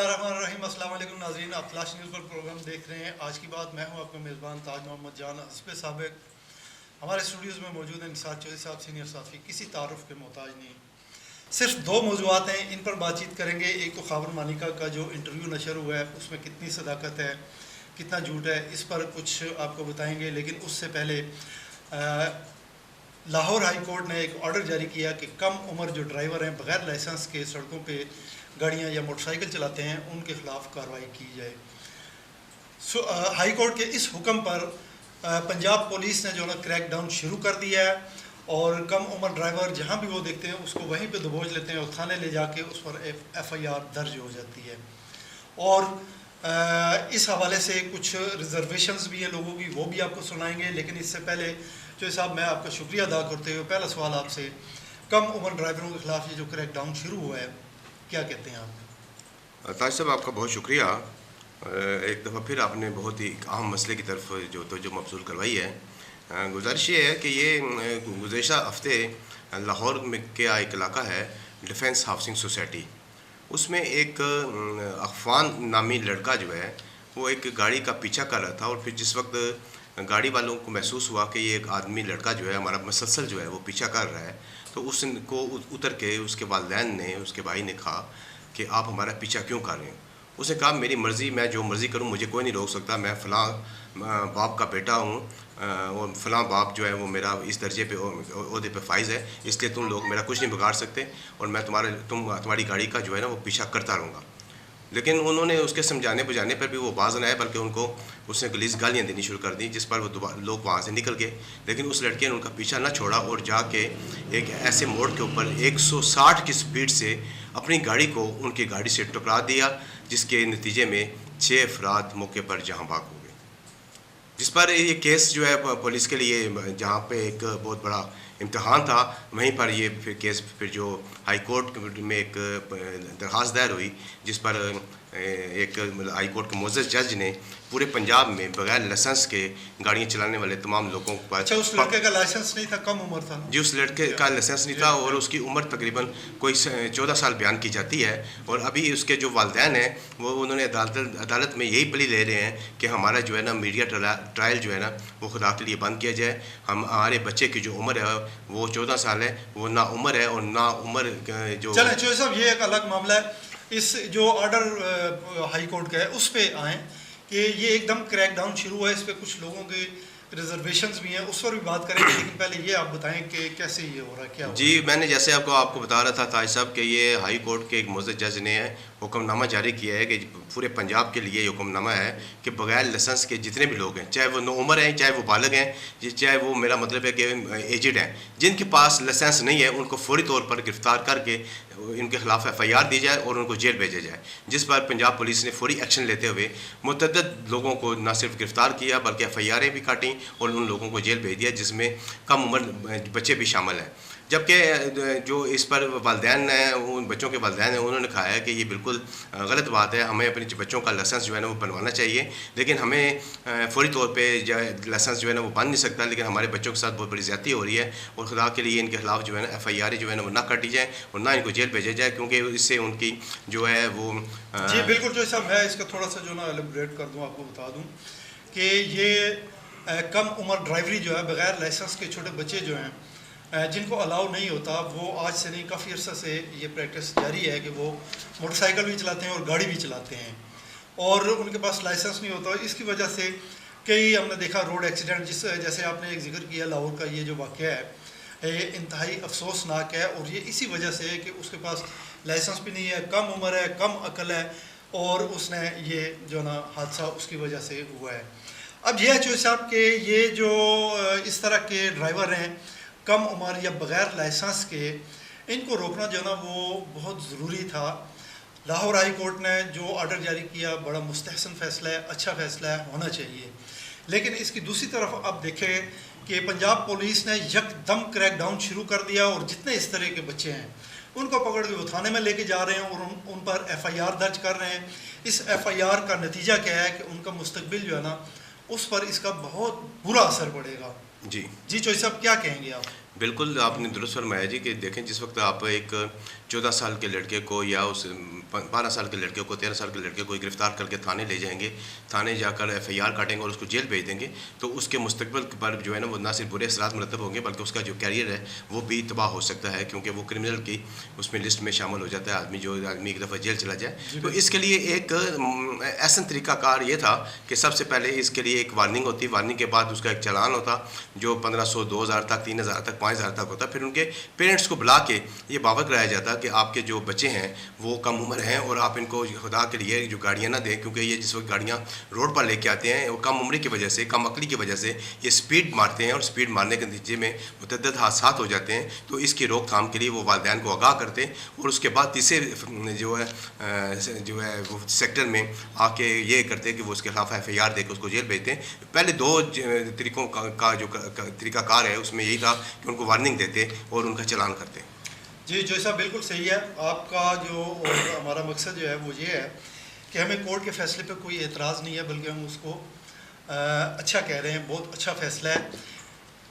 बिस्मिल्लाहिर्रहमानिर्रहीम। अस्सलाम वालेकुम नाज़रीन, आप फ्लैश न्यूज़ पर प्रोग्राम देख रहे हैं। आज की बात, मैं हूं आपका मेज़बान ताज मोहम्मद जान हस्ब साबिक़। हमारे स्टूडियोज़ में मौजूद हैं निसार चौधरी साहब, सीनियर साफ़ी, किसी तारुफ के मोहताज नहीं। सिर्फ दो मौज़ूआत हैं, इन पर बातचीत करेंगे। एक तो ख़ावर मानिका का जो इंटरव्यू नशर हुआ है, उसमें कितनी सदाकत है, कितना झूठ है, इस पर कुछ आपको बताएँगे। लेकिन उससे पहले लाहौर हाई कोर्ट ने एक ऑर्डर जारी किया कि कम उम्र जो ड्राइवर हैं, बग़ैर लाइसेंस के सड़कों पे गाड़ियाँ या मोटरसाइकिल चलाते हैं, उनके ख़िलाफ़ कार्रवाई की जाए। हाई कोर्ट के इस हुक्म पर पंजाब पुलिस ने जो है क्रैक डाउन शुरू कर दिया है और कम उम्र ड्राइवर जहाँ भी वो देखते हैं उसको वहीं पे दबोच लेते हैं और थाने ले जाके उस पर FIR दर्ज हो जाती है। और इस हवाले से कुछ रिजर्वेशंस भी हैं लोगों की, वो भी आपको सुनाएंगे। लेकिन इससे पहले जो साहब, मैं आपका शुक्रिया अदा करते हुए पहला सवाल आपसे, कम उम्र ड्राइवरों के ख़िलाफ़ ये जो क्रैक डाउन शुरू हुआ है, क्या कहते हैं आप? ताज साहब, आपका बहुत शुक्रिया। एक दफ़ा फिर आपने बहुत ही अहम मसले की तरफ जो मबसूल करवाई है। गुजारिश ये है कि ये गुज़श्ता हफ़्ते लाहौर में क्या एक इलाका है, डिफेंस हाउसिंग सोसाइटी, उसमें एक अफ़वान नामी लड़का जो है वो एक गाड़ी का पीछा कर रहा था। और फिर जिस वक्त गाड़ी वालों को महसूस हुआ कि ये एक आदमी लड़का जो है हमारा मसलसल जो है वो पीछा कर रहा है, तो उसको उतर के उसके वालिदैन ने, उसके भाई ने कहा कि आप हमारा पीछा क्यों कर रहे हैं। उसने कहा मेरी मर्ज़ी, मैं जो मर्ज़ी करूं, मुझे कोई नहीं रोक सकता। मैं फ़लाँ बाप का बेटा हूं और फ़लाँ बाप जो है वो मेरा इस दर्जे पे ओहदे पे फाइज़ है, इसलिए तुम लोग मेरा कुछ नहीं बिगाड़ सकते और मैं तुम्हारी गाड़ी का जो है ना वो पीछा करता रहूँगा। लेकिन उन्होंने उसके समझाने बुझाने पर भी वो बाज़ न आए, बल्कि उनको उसने गलीज़ गालियाँ देनी शुरू कर दी, जिस पर वो लोग वहाँ से निकल गए। लेकिन उस लड़के ने उनका पीछा न छोड़ा और जाके एक ऐसे मोड़ के ऊपर 160 की स्पीड से अपनी गाड़ी को उनकी गाड़ी से टकरा दिया, जिसके नतीजे में 6 अफराद मौके पर जहाँ भाग हो गए। जिस पर ये केस जो है पुलिस के लिए, जहाँ पे एक बहुत बड़ा इम्तहान था, वहीं पर ये फिर केस फिर जो हाई कोर्ट में एक दरख्वास्त दायर हुई, जिस पर एक हाई कोर्ट के मुअज़्ज़ज़ जज ने पूरे पंजाब में बगैर लाइसेंस के गाड़ियाँ चलाने वाले तमाम लोगों पर। अच्छा, उस लड़के का लाइसेंस नहीं था, कम उम्र था जी, उस लड़के का लाइसेंस नहीं था और उसकी उम्र तकरीबन कोई 14 साल बयान की जाती है। और अभी उसके जो वालिदैन हैं वो उन्होंने अदालत में यही प्ली ले रहे हैं कि हमारा जो है ना मीडिया ट्रायल जो है ना वो खुदा के लिए बंद किया जाए। हमारे बच्चे की जो उम्र है वो 14 साल है, वो ना उम्र है और ना उम्र जो। चलें चौधरी साहब, ये एक अलग मामला है। इस जो ऑर्डर हाई कोर्ट का है उस पर आएँ कि ये एकदम क्रैक डाउन शुरू हुआ है, इस पर कुछ लोगों के रिजर्वेशंस भी हैं, उस पर भी बात करेंगे। लेकिन पहले ये आप बताएं कि कैसे ये हो रहा है, क्या जी, मैंने जैसे आपको बता रहा था ताज साहब कि ये हाई कोर्ट के एक मुअज़्ज़ज़ जज ने हुक्मनामा जारी किया है कि पूरे पंजाब के लिए हुक्मनामा है कि बगैर लाइसेंस के जितने भी लोग हैं, चाहे वो नो उम्र हैं, चाहे वो बालग हैं, चाहे वो, मेरा मतलब है कि एजिड हैं, जिनके पास लाइसेंस नहीं है, उनको फौरी तौर पर गिरफ़्तार करके इनके ख़िलाफ़ FIR दी जाए और उनको जेल भेजा जाए। जिस पर पंजाब पुलिस ने फौरी एक्शन लेते हुए मुतअद्दिद लोगों को न सिर्फ गिरफ़्तार किया बल्कि FIR भी काटी और उन लोगों को जेल भेज दिया, जिसमें कम उम्र बच्चे भी शामिल हैं। जबकि जो इस पर वालिदैन हैं, उन बच्चों के वालिदैन हैं, उन्होंने कहा है कि ये बिल्कुल गलत बात है, हमें अपने बच्चों का लाइसेंस जो है ना वो बनवाना चाहिए। लेकिन हमें फौरी तौर पे लाइसेंस जो है ना वो बन नहीं सकता, लेकिन हमारे बच्चों के साथ बहुत बड़ी ज़्यादती हो रही है और खुदा के लिए इनके खिलाफ़ जो है ना FIR जो है ना वो ना काटी जाए और ना इनको जेल भेजा जाए, क्योंकि इससे उनकी जो है वो। जी बिल्कुल जो साहब, मैं इसका थोड़ा सा जो ना एलिब्रेट कर दूँ, आपको बता दूँ कि ये कम उम्र ड्राइवरी जो है, बग़ैर लाइसेंस के छोटे बच्चे जो हैं जिनको अलाउ नहीं होता, वो आज से नहीं काफ़ी अर्सा से ये प्रैक्टिस जारी है कि वो मोटरसाइकिल भी चलाते हैं और गाड़ी भी चलाते हैं और उनके पास लाइसेंस नहीं होता। इसकी वजह से कई हमने देखा रोड एक्सीडेंट, जैसे आपने एक जिक्र किया लाहौर का, ये जो वाक़या है ये इंतहाई अफसोसनाक है और ये इसी वजह से है कि उसके पास लाइसेंस भी नहीं है, कम उम्र है, कम अकल है और उसने ये जो ना हादसा उसकी वजह से हुआ है। अब यह चौधरी साहब कि ये जो इस तरह के ड्राइवर हैं कम उम्र या बग़ैर लाइसेंस के, इनको रोकना जो ना वो बहुत ज़रूरी था। लाहौर हाई कोर्ट ने जो ऑर्डर जारी किया बड़ा मुस्तहसन फ़ैसला है, अच्छा फ़ैसला है, होना चाहिए। लेकिन इसकी दूसरी तरफ अब देखें कि पंजाब पुलिस ने यकदम क्रैक डाउन शुरू कर दिया और जितने इस तरह के बच्चे हैं उनको पकड़ के वो थाने में लेके जा रहे हैं और उन पर FIR दर्ज कर रहे हैं। इस FIR का नतीजा क्या है कि उनका मुस्तकबिल जो है ना उस पर इसका बहुत बुरा असर पड़ेगा। जी जी चौधरी साहब, क्या कहेंगे आप? बिल्कुल, आपने दुरुस्त फरमाया जी कि देखें जिस वक़्त आप एक 14 साल के लड़के को या उस 12 साल के लड़के को, 13 साल के लड़के को गिरफ़्तार करके थाने ले जाएँगे, थाने जाकर एफ़आईआर काटेंगे और उसको जेल भेज देंगे, तो उसके मुस्तक़बिल पर जो है ना वो ना सिर्फ बुरे असरात मुरतब होंगे बल्कि उसका जो करियर है वो भी तबाह हो सकता है, क्योंकि वो क्रिमिनल की उसमें लिस्ट में शामिल हो जाता है आदमी, जो आदमी एक दफ़ा जेल चला जाए। तो इसके लिए एक ऐसा तरीक़ाकार ये था कि सबसे पहले इसके लिए एक वार्निंग होती, वार्निंग के बाद उसका एक चालान होता जो 1500, 2000 तक, 3000 तक, 5000 तक होता। फिर उनके पेरेंट्स को बुला के ये बावर कराया जाता कि आपके जो बच्चे हैं वो कम उम्र हैं और आप इनको खुदा के लिए जो गाड़ियाँ ना दें, क्योंकि ये जिस वक्त गाड़ियाँ रोड पर लेके आते हैं वो कम उम्र की वजह से, कम अकली की वजह से ये स्पीड मारते हैं और स्पीड मारने के नतीजे में मुतअद्दिद हादसा हो जाते हैं। तो इसकी रोकथाम के लिए वो वालिदैन को आगाह करते और उसके बाद तीसरे जो है वो सेक्टर में आके ये करते कि वो उसके खिलाफ एफ़आईआर देकर उसको जेल भेजते हैं। पहले दो तरीक़ों का जो तरीक़ाकार है उसमें यही था कि उनको वार्निंग देते और उनका चालान करते। जी जो साहब बिल्कुल सही है आपका जो, और हमारा मकसद जो है वो ये है कि हमें कोर्ट के फ़ैसले पे कोई एतराज़ नहीं है, बल्कि हम उसको अच्छा कह रहे हैं, बहुत अच्छा फ़ैसला है।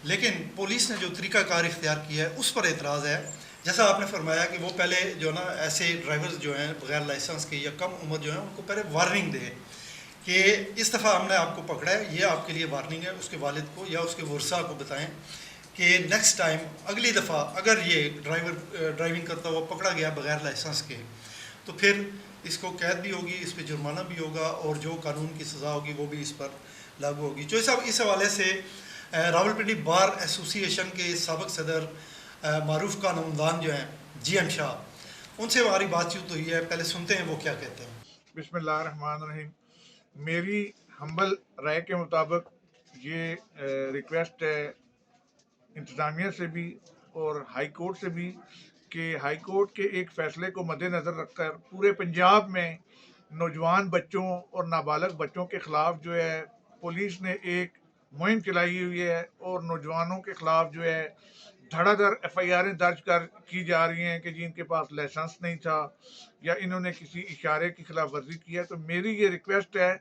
लेकिन पुलिस ने जो तरीक़ाकार इख्तियार किया है उस पर एतराज़ है। जैसा आपने फरमाया कि वो पहले जो ना ऐसे ड्राइवर्स जो हैं बग़ैर लाइसेंस के या कम उम्र जो हैं उनको पहले वार्निंग दे कि इस दफ़ा हमने आपको पकड़ा है, ये आपके लिए वार्निंग है। उसके वालिद को या उसके वर्सा को बताएं कि नेक्स्ट टाइम, अगली दफ़ा अगर ये ड्राइविंग करता हुआ पकड़ा गया बग़ैर लाइसेंस के, तो फिर इसको कैद भी होगी, इस पर जुर्माना भी होगा और जो कानून की सज़ा होगी वो भी इस पर लागू होगी। जो साहब इस हवाले से रावलपिंडी बार एसोसिएशन के साबिक़ सदर मारूफ कानूनदान जो हैं GM शाह, उनसे हमारी बातचीत हुई है, पहले सुनते हैं वो क्या कहते हैं। बिस्मिल्लाहिर्रहमानिर्रहीम। मेरी हम्बल राय के मुताबिक ये रिक्वेस्ट है इंतज़ामिया से भी और हाई कोर्ट से भी कि हाई कोर्ट के एक फ़ैसले को मद्देनज़र रखकर पूरे पंजाब में नौजवान बच्चों और नाबालग बच्चों के ख़िलाफ़ जो है पुलिस ने एक मुहिम चलाई हुई है और नौजवानों के ख़िलाफ़ जो है धड़ाधड़ एफ़आईआर दर्ज की जा रही हैं कि जिनके पास लाइसेंस नहीं था या इन्होंने किसी इशारे की खिलाफ वर्जी की है। तो मेरी ये रिक्वेस्ट है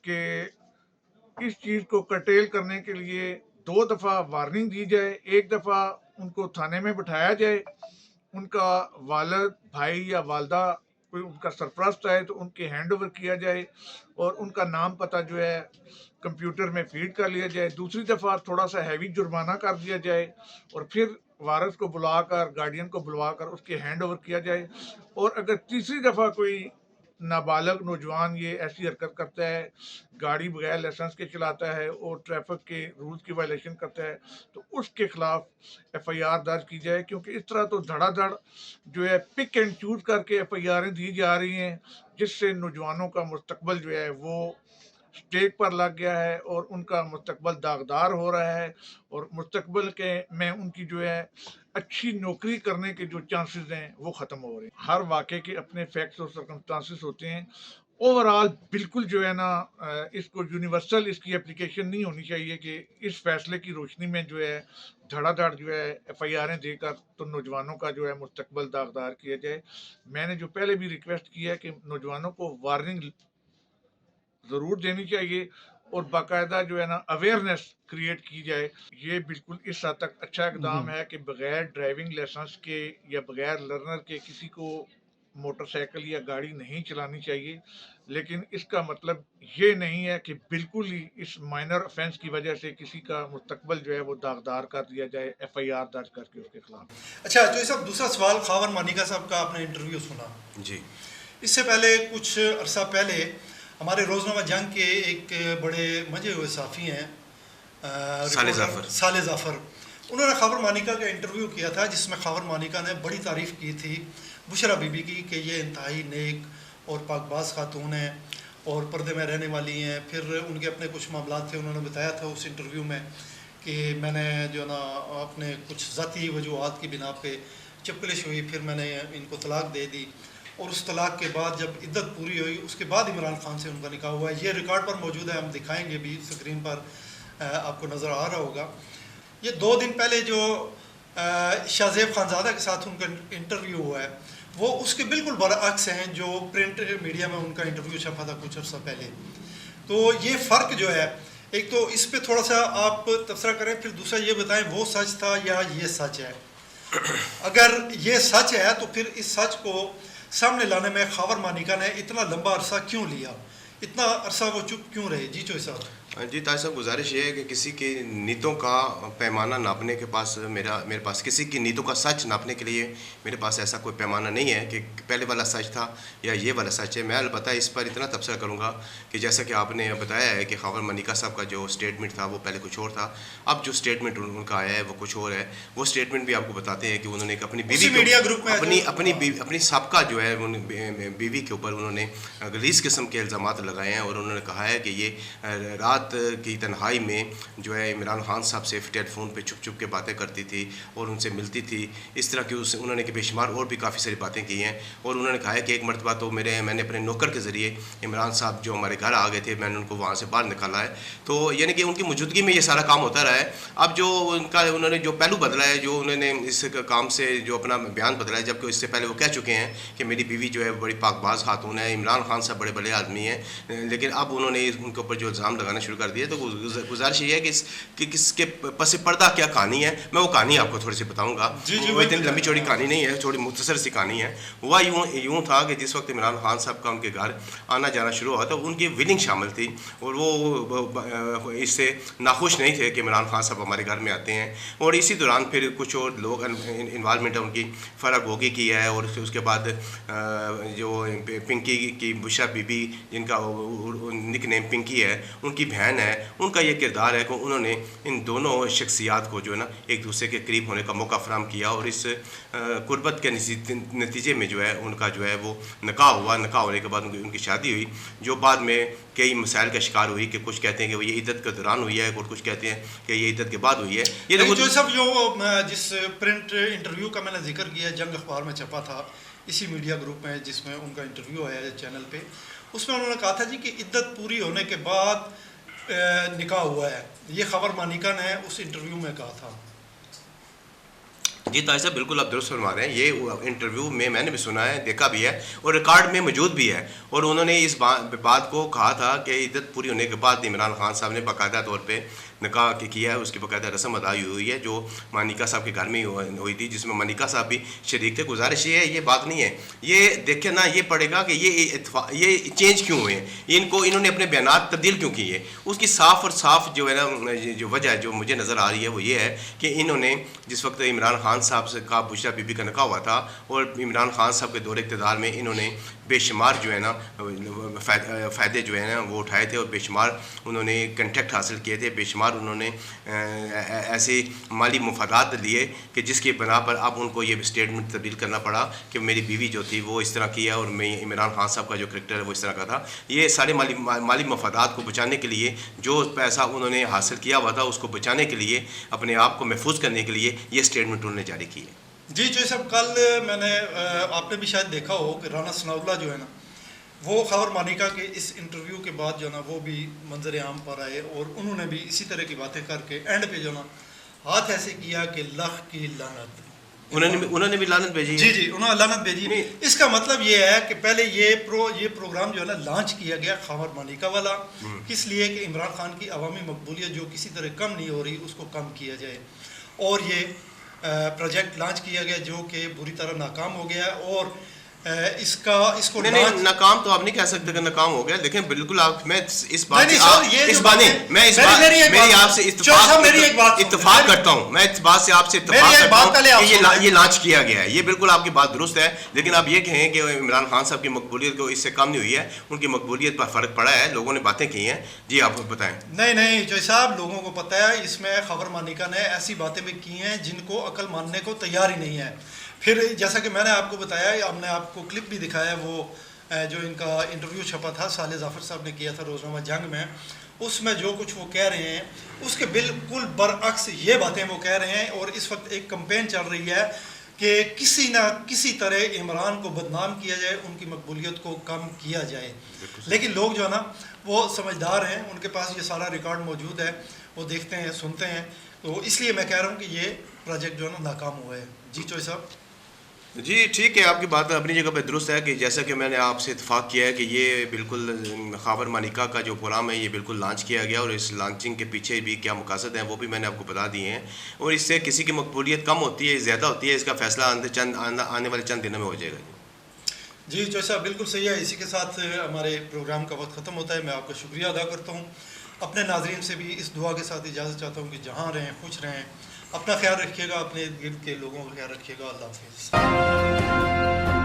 कि इस चीज़ को कर्टेल करने के लिए 2 दफ़ा वार्निंग दी जाए। एक दफ़ा उनको थाने में बिठाया जाए, उनका वालिद, भाई या वालदा कोई उनका सरपरस्त है तो उनके हैंड ओवर किया जाए और उनका नाम पता जो है कंप्यूटर में फीड कर लिया जाए। दूसरी दफ़ा थोड़ा सा हैवी जुर्माना कर दिया जाए और फिर वारिस को बुलाकर, गार्डियन को बुलवाकर उसके हैंड ओवर किया जाए। और अगर तीसरी दफ़ा कोई नाबालग नौजवान ये ऐसी हरकत करता है, गाड़ी बगैर लाइसेंस के चलाता है और ट्रैफिक के रूल्स की वायलेशन करता है, तो उसके खिलाफ एफ़आईआर दर्ज की जाए। क्योंकि इस तरह तो धड़ाधड़ जो है पिक एंड चूज़ करके एफ़आईआरें दी जा रही हैं, जिससे नौजवानों का मुस्तकबिल जो है वो स्टेक पर लग गया है और उनका मुस्तकबिल दागदार हो रहा है और मुस्तकबिल के में उनकी जो है अच्छी नौकरी करने के जो चांसेस हैं वो ख़त्म हो रहे हैं। हर वाक़े के अपने फैक्ट्स और सर्कमस्टांसेस होते हैं। ओवरऑल बिल्कुल जो है ना इसको यूनिवर्सल इसकी एप्लीकेशन नहीं होनी चाहिए कि इस फैसले की रोशनी में जो है धड़ाधड़ जो है एफ़आईआरें देकर तो नौजवानों का जो है मुस्तकबिल दागदार किया जाए। मैंने जो पहले भी रिक्वेस्ट की है कि नौजवानों को वार्निंग ज़रूर देनी चाहिए और बाकायदा जो है ना अवेयरनेस क्रिएट की जाए। ये बिल्कुल इस हद तक अच्छा इकदाम है कि बग़ैर ड्राइविंग लाइसेंस के या बग़ैर लर्नर के किसी को मोटरसाइकिल या गाड़ी नहीं चलानी चाहिए। लेकिन इसका मतलब ये नहीं है कि बिल्कुल ही इस माइनर ऑफेंस की वजह से किसी का मुस्तकबिल जो है वो दागदार कर दिया जाए एफ़आईआर दर्ज करके उसके खिलाफ। अच्छा जो साहब दूसरा सवाल, खावर मानिका साहब का आपने इंटरव्यू सुना जी। इससे पहले कुछ अरसा पहले हमारे रोज़नामा जंग के एक बड़े मजे हुए साफ़ी हैं साले ज़ाफ़र, उन्होंने खावर मानिका का इंटरव्यू किया था जिसमें खावर मानिका ने बड़ी तारीफ़ की थी बुशरा बीबी की कि ये इंतहाई नेक और पाकबाज खातून हैं और पर्दे में रहने वाली हैं। फिर उनके अपने कुछ मामला थे, उन्होंने बताया था उस इंटरव्यू में कि मैंने जो ना अपने कुछ ज़ाती वजूहात की बिना पे चपकलिश हुई, फिर मैंने इनको तलाक दे दी और उस तलाक के बाद जब इद्दत पूरी हुई उसके बाद इमरान खान से उनका निकाह हुआ है। ये रिकॉर्ड पर मौजूद है, हम दिखाएंगे भी, स्क्रीन पर आपको नज़र आ रहा होगा। ये 2 दिन पहले जो शाहज़ेब खानज़ादा के साथ उनका इंटरव्यू हुआ है वो उसके बिल्कुल बरअक्स हैं जो प्रिंट मीडिया में उनका इंटरव्यू छपा था कुछ अर्सा पहले। तो ये फ़र्क जो है एक तो इस पे थोड़ा सा आप तबसरा करें, फिर दूसरा ये बताएं वो सच था या ये सच है। अगर ये सच है तो फिर इस सच को सामने लाने में खावर मानिका ने इतना लंबा अरसा क्यों लिया, इतना अरसा वो चुप क्यों रहे? जी चोई साहब। जी ताज साहब, गुजारिश ये है कि किसी की नीतों का पैमाना नापने के पास मेरे पास किसी की नीतों का सच नापने के लिए मेरे पास ऐसा कोई पैमाना नहीं है कि पहले वाला सच था या ये वाला सच है। मैं अलबत्ता इस पर इतना तबसरा करूँगा कि जैसा कि आपने बताया है कि खावर मनिका साहब का जो स्टेटमेंट था वो पहले कुछ और था, अब जो स्टेटमेंट उनका आया है वो कुछ और है। वो स्टेटमेंट भी आपको बताते हैं कि उन्होंने एक अपनी बीवी मीडिया ग्रुप में अपनी सबका जो है बीवी के ऊपर उन्होंने गलीज़ किस्म के इल्ज़ाम लगाए हैं और उन्होंने कहा है कि ये रात की तन्हाई में जो है इमरान खान साहब से टेलीफोन पे छुप छुप के बातें करती थी और उनसे मिलती थी। इस तरह की उन्होंने कि बेशुमार और भी काफ़ी सारी बातें की हैं। और उन्होंने कहा है कि एक मरतबा तो मैंने अपने नौकर के ज़रिए इमरान साहब जो हमारे घर आ गए थे, मैंने उनको वहाँ से बाहर निकाला है। तो यानी कि उनकी मौजूदगी में ये सारा काम होता रहा है। अब जो उन्होंने जो पहलू बदला है, जो उन्होंने इस काम से जो अपना बयान बदला है, जबकि इससे पहले वो कह चुके हैं कि मेरी बीवी जो है बड़ी पाकबाज खातून है, इमरान खान साहब बड़े बड़े आदमी हैं, लेकिन अब उन्होंने उनके ऊपर जो इल्ज़ाम लगाना शुरू कर दिया। तो गुजारिश ये है कि किसके पस पर्दा क्या कहानी है, मैं वो कहानी आपको थोड़ी सी बताऊंगा। वो इतनी लंबी चौड़ी कहानी नहीं है, थोड़ी मुख्तसर सी कहानी है। हुआ यूँ था कि जिस वक्त इमरान खान साहब का उनके घर आना जाना शुरू हुआ तो उनकी विलिंग शामिल थी और वो इससे नाखुश नहीं थे कि इमरान खान साहब हमारे घर में आते हैं। और इसी दौरान फिर कुछ और लोग इन्वॉल्वमेंट है उनकी, फ़र्क होगी की है। और उसके बाद जो पिंकी की बुशरा बीबी, जिनका निक नेम पिंकी है, उनकी बहन है, उनका ये किरदार है कि उन्होंने इन दोनों शख्सियात को जो है ना एक दूसरे के करीब होने का मौका फराहम किया। और इस कुर्बत के नतीजे में जो है उनका जो है वो निकाह हुआ। निकाह होने के बाद उनकी शादी हुई, जो बाद में कई मसाइल का शिकार हुई कि कुछ कहते हैं कि वो ये इद्दत के दौरान हुई है और कुछ कहते हैं कि ये इद्दत के बाद हुई है। ये जो सब जो जिस प्रिंट इंटरव्यू का मैंने जिक्र किया, जंग अखबार में छपा था, इसी मीडिया ग्रुप में जिसमें उनका इंटरव्यू आया है चैनल पे, उसमें उन्होंने कहा था जी कि इद्दत पूरी होने के बाद निकाह हुआ है। ये खबर मानिका ने उस इंटरव्यू में कहा था। जी ताज साहब, बिल्कुल आप दुरुस्त फरमा रहे हैं। ये इंटरव्यू में मैंने भी सुना है, देखा भी है और रिकॉर्ड में मौजूद भी है। और उन्होंने इस बात को कहा था कि इद्दत पूरी होने के बाद इमरान खान साहब ने बाकायदा तौर पे निकाह किया है, उसकी बाकायदा रस्म अदा हुई है जो मानिका साहब के घर में हुई थी, जिसमें मानिका साहब भी शरीक थे। गुजारिश ये है, ये बात नहीं है, ये देखे ना ये पड़ेगा कि ये चेंज क्यों हुए, इन्होंने अपने बयान तब्दील क्यों किए। उसकी साफ़ और साफ़ जो है ना जो वजह जो मुझे नज़र आ रही है वो ये है कि इन्होंने जिस वक्त इमरान खान साहब से का बुशरा बीबी का निकाह हुआ था और इमरान खान साहब के दौरे इक़्तिदार में इन्होंने बेशुमार जो है ना फ़ायदे जो है ना वो उठाए थे और बेशुमार उन्होंने कंटेक्ट हासिल किए थे, बेशुमार उन्होंने ऐसे माली मुफादात लिए कि जिसके बना पर अब उनको ये स्टेटमेंट तब्दील करना पड़ा कि मेरी बीवी जो थी वो इस तरह की है और मैं इमरान खान साहब का जो करैक्टर है वो इस तरह का था। ये सारे माली मुफादात को बचाने के लिए जो पैसा उन्होंने हासिल किया हुआ था उसको बचाने के लिए, अपने आप को महफूज करने के लिए ये स्टेटमेंट उन्होंने जारी की है। जी जो सब कल मैंने आपने भी शायद देखा हो कि राना सनाउल्लाह जो है ना वो खबर मानिका के इस इंटरव्यू के बाद जो ना वो भी मंजर आम पर आए और उन्होंने भी इसी तरह की बातें करके एंड पे जो ना हाथ ऐसे किया कि लख की लानत, उन्होंने भी लानत भेजी। जी उन्होंने लानत भेजी। इसका मतलब ये है कि पहले ये प्रोग्राम जो है ना लॉन्च किया गया खबर मानिका वाला, किस लिए कि इमरान खान की अवामी मकबूलियत जो किसी तरह कम नहीं हो रही उसको कम किया जाए। और ये प्रोजेक्ट लॉन्च किया गया जो कि बुरी तरह नाकाम हो गया और इसको नहीं नाकाम तो आप नहीं कह सकते कि नाकाम हो गया। लेकिन बिल्कुल आप मैं इस बात मेरी आपसे इत्तेफाक करता हूं, मैं इस बात से आपसे इत्तेफाक करता हूं कि ये लॉन्च किया गया है, ये बिल्कुल आपकी बात दुरुस्त है। लेकिन आप ये कहें कि इमरान खान साहब की मकबूलियत को इससे कम नहीं हुई है, उनकी मकबूलियत पर फ़र्क पड़ा है, लोगों ने बातें की हैं। जी आप बताएं। नहीं जो साहब लोगों को पता है, इसमें खबर मानिका ने ऐसी बातें भी की हैं जिनको अकल मानने को तैयार ही नहीं है। फिर जैसा कि मैंने आपको बताया, हमने आपको क्लिप भी दिखाया, वो जो इनका इंटरव्यू छपा था साले जाफ़र साहब ने किया था रोज़नामा जंग में, उसमें जो कुछ वो कह रहे हैं उसके बिल्कुल बरअक्स ये बातें वो कह रहे हैं। और इस वक्त एक कैंपेन चल रही है कि किसी ना किसी तरह इमरान को बदनाम किया जाए, उनकी मकबूलियत को कम किया जाए। लेकिन लोग जो है ना वो समझदार हैं, उनके पास ये सारा रिकॉर्ड मौजूद है, वो देखते हैं सुनते हैं। तो इसलिए मैं कह रहा हूँ कि ये प्रोजेक्ट जो है ना नाकाम हुआ है। जी चोई साहब। जी ठीक है, आपकी बात अपनी जगह पे दुरुस्त है कि जैसा कि मैंने आपसे इत्तेफाक किया है कि ये बिल्कुल ख़ाबर मानिका का जो प्रोग्राम है ये बिल्कुल लॉन्च किया गया और इस लॉन्चिंग के पीछे भी क्या मकासद हैं वो भी मैंने आपको बता दिए हैं और इससे किसी की मकबूलियत कम होती है ज़्यादा होती है, इसका फ़ैसला आने वाले चंद दिनों में हो जाएगा। जी जो साहब बिल्कुल सही है। इसी के साथ हमारे प्रोग्राम का वक्त ख़त्म होता है। मैं आपका शुक्रिया अदा करता हूँ। अपने नाजरीन से भी इस दुआ के साथ इजाज़त चाहता हूँ कि जहाँ रहें खुश रहें, अपना ख्याल रखिएगा, अपने इर्द गिर्द के लोगों का ख्याल रखिएगा। अल्लाह हाफ़िज़।